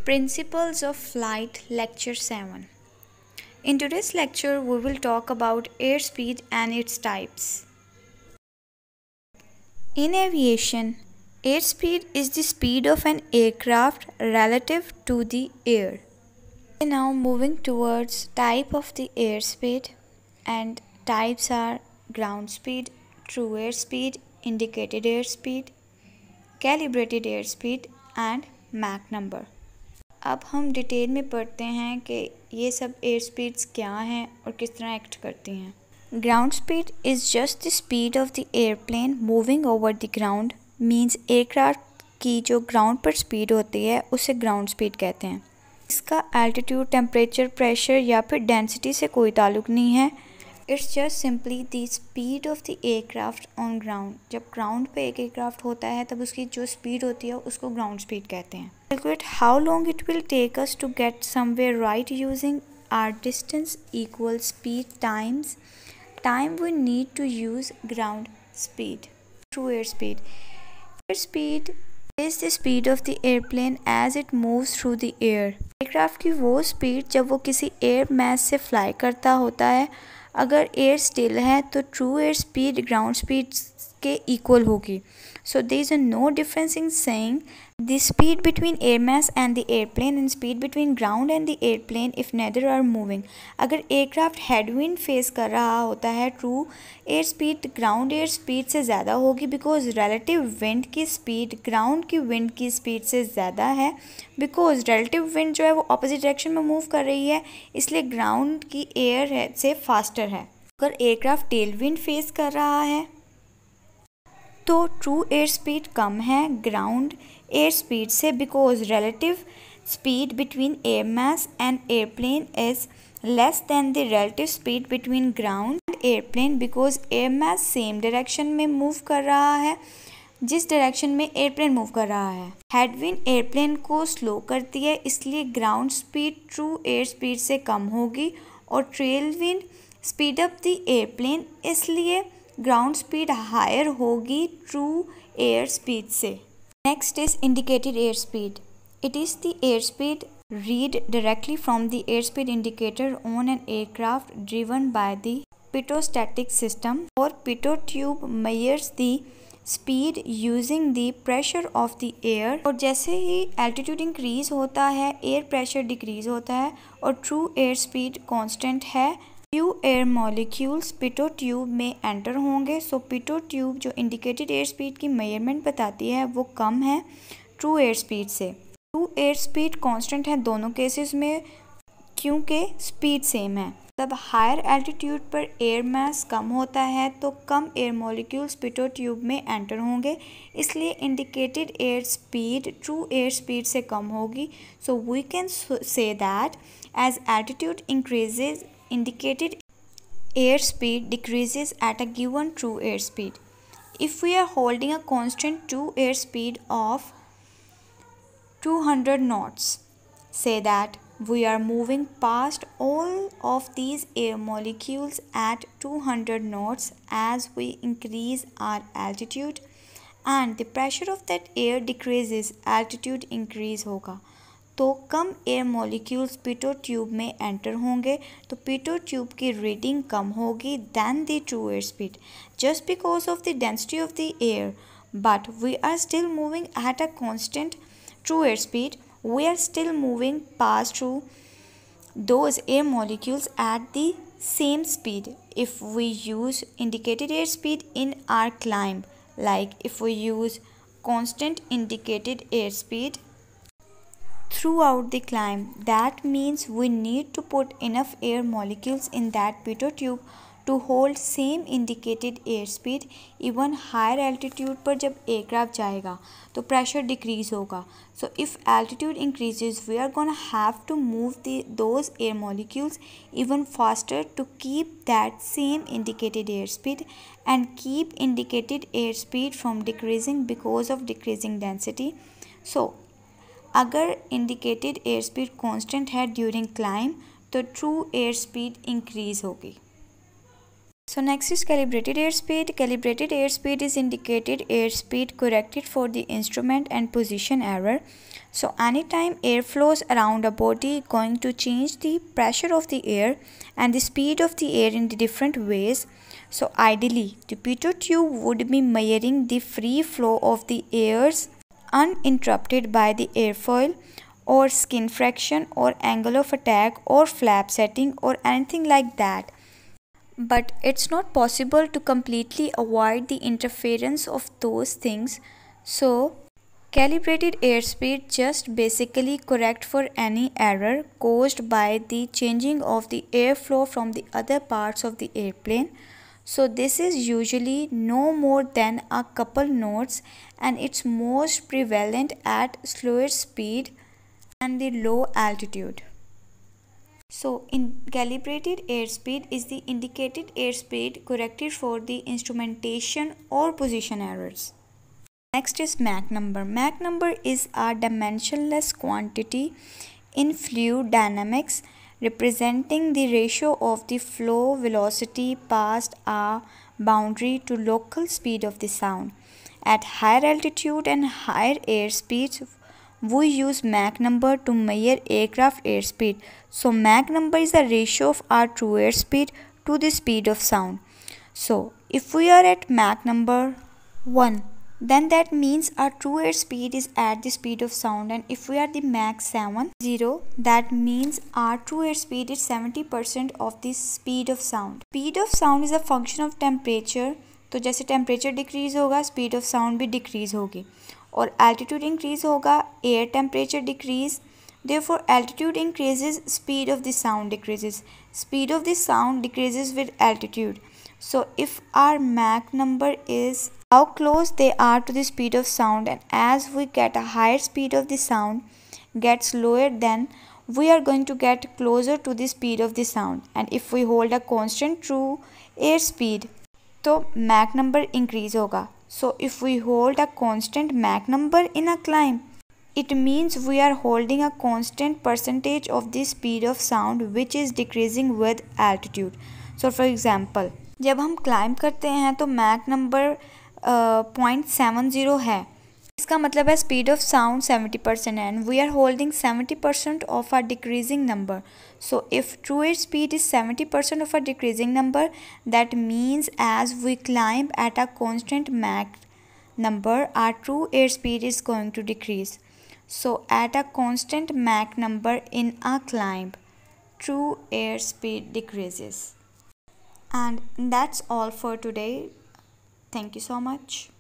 Principles of Flight Lecture 7. In today's lecture, we will talk about airspeed and its types. In aviation, airspeed is the speed of an aircraft relative to the air. Now moving towards type of the airspeed, and types are ground speed, true airspeed, indicated airspeed, calibrated airspeed and Mach number. अब हम detail में पढ़ते हैं कि ये सब air speeds क्या हैं और किस तरह एक्ट करती हैं। Ground speed is just the speed of the airplane moving over the ground, means aircraft की जो ग्राउंड पर स्पीड होती है उसे ग्राउंड स्पीड कहते हैं। इसका एल्टीट्यूड, टेम्परेचर, प्रेशर या फिर डेंसिटी से कोई ताल्लुक नहीं है। It's just simply the speed of the aircraft on ground. जब ग्राउंड पे एक एयरक्राफ्ट होता है तब उसकी जो स्पीड होती है उसको ग्राउंड स्पीड कहते हैं। Calculate how long it will take us to get somewhere right using our distance equal speed times time we need to use ground speed. True air speed, air speed is the speed of the airplane as it moves through the air। Aircraft की वो speed जब वो किसी air mass से fly करता होता है। अगर एयर स्टिल है तो true air speed ground speed के इक्वल होगी। So there is no difference in saying the speed between air mass and the airplane and speed between ground and the airplane if neither are moving. अगर aircraft headwind face कर रहा होता है, true air speed ground air speed से ज़्यादा होगी because relative wind की speed ground की विंड की स्पीड से ज़्यादा है। बिकॉज रिलेटिव विंड जो है वो ऑपोजिट डायरेक्शन में मूव कर रही है, इसलिए ग्राउंड की एयर से फास्टर है। अगर एयरक्राफ्ट टेल विंड फेस कर रहा है तो ट्रू एयर स्पीड कम है ग्राउंड एयर स्पीड से because relative speed between air mass and airplane is less than the relative speed between ground and airplane because air mass same direction में move कर रहा है जिस डायरेक्शन में airplane move कर रहा है। हेडविंड एयरप्लेन को स्लो करती है, इसलिए ground speed true air speed से कम होगी और tail wind speed up the airplane, इसलिए ग्राउंड स्पीड हायर होगी ट्रू एयर स्पीड से। Next is indicated air speed. It is the air speed read directly from the airspeed indicator on an aircraft driven by the pitot system or pitot tube measures the speed using the pressure of the air। और जैसे ही altitude increase होता है air pressure decrease होता है और true air speed constant है। few air molecules pitot tube में enter होंगे, सो pitot tube जो indicated air speed की measurement बताती है वो कम है true air speed से। ट्रू एयर स्पीड कांस्टेंट है दोनों केसेस में क्योंकि स्पीड सेम है। जब हायर एल्टीट्यूड पर एयर मास कम होता है तो कम एयर मॉलिक्यूल्स पिटो ट्यूब में एंटर होंगे, इसलिए indicated air speed true air speed से कम होगी। So we can say that as altitude increases indicated air speed decreases at a given true air speed. If we are holding a constant true air speed of 200 knots, say that we are moving past all of these air molecules at 200 knots as we increase our altitude and the pressure of that air decreases, altitude increase होगा तो कम air molecules pitot tube में enter होंगे तो pitot tube की reading कम होगी than the true air speed just because of the density of the air, but we are still moving at a constant true air speed, we are still moving past through those air molecules at the same speed. If we use indicated air speed in our climb, like if we use constant indicated air speed throughout the climb, that means we need to put enough air molecules in that pitot tube to hold same indicated air speed। Even higher altitude पर जब aircraft जाएगा तो pressure decrease होगा, so if altitude increases we are gonna have to move those air molecules even faster to keep that same indicated air speed and keep indicated air speed from decreasing because of decreasing density. So अगर indicated air speed constant है during climb तो true air speed increase होगी। So next is calibrated airspeed. Calibrated airspeed is indicated airspeed corrected for the instrument and position error. So anytime air flows around a body going to change the pressure of the air and the speed of the air in the different ways. So ideally the pitot tube would be measuring the free flow of the airs uninterrupted by the airfoil or skin friction or angle of attack or flap setting or anything like that. But it's not possible to completely avoid the interference of those things. So calibrated airspeed just basically correct for any error caused by the changing of the airflow from the other parts of the airplane. So this is usually no more than a couple knots and it's most prevalent at slower speed and the low altitude. So in calibrated airspeed is the indicated airspeed corrected for the instrumentation or position errors. Next is Mach number. Mach number is a dimensionless quantity in fluid dynamics representing the ratio of the flow velocity past a boundary to local speed of the sound. At higher altitude and higher airspeeds, we use Mach number to measure aircraft airspeed. So Mach number is the ratio of our true airspeed to the speed of sound. So if we are at Mach number 1, then that means our true airspeed is at the speed of sound, and if we are the Mach 0, that means our true airspeed is 70% of the speed of sound. Speed of sound is a function of temperature. तो जैसे temperature decrease होगा speed of sound भी decrease होगी और altitude increase होगा air temperature decrease therefore altitude increases speed of the sound decreases speed of the sound decreases with altitude. So if our Mach number is how close they are to the speed of sound, and as we get a higher speed of the sound gets lower, then we are going to get closer to the speed of the sound. And if we hold a constant true airspeed तो Mach number increase होगा. So if we hold a constant Mach number in a climb, it means we are holding a constant percentage of the speed of sound which is decreasing with altitude. So for example, जब हम climb करते हैं तो Mach number 0.70 है, इसका मतलब है speed of sound 70% है, and we are holding 70% of a decreasing number. So if true airspeed is 70% of a decreasing number, that means as we climb at a constant Mach number, our true airspeed is going to decrease. So at a constant Mach number in a climb, true airspeed decreases. And that's all for today. Thank you so much.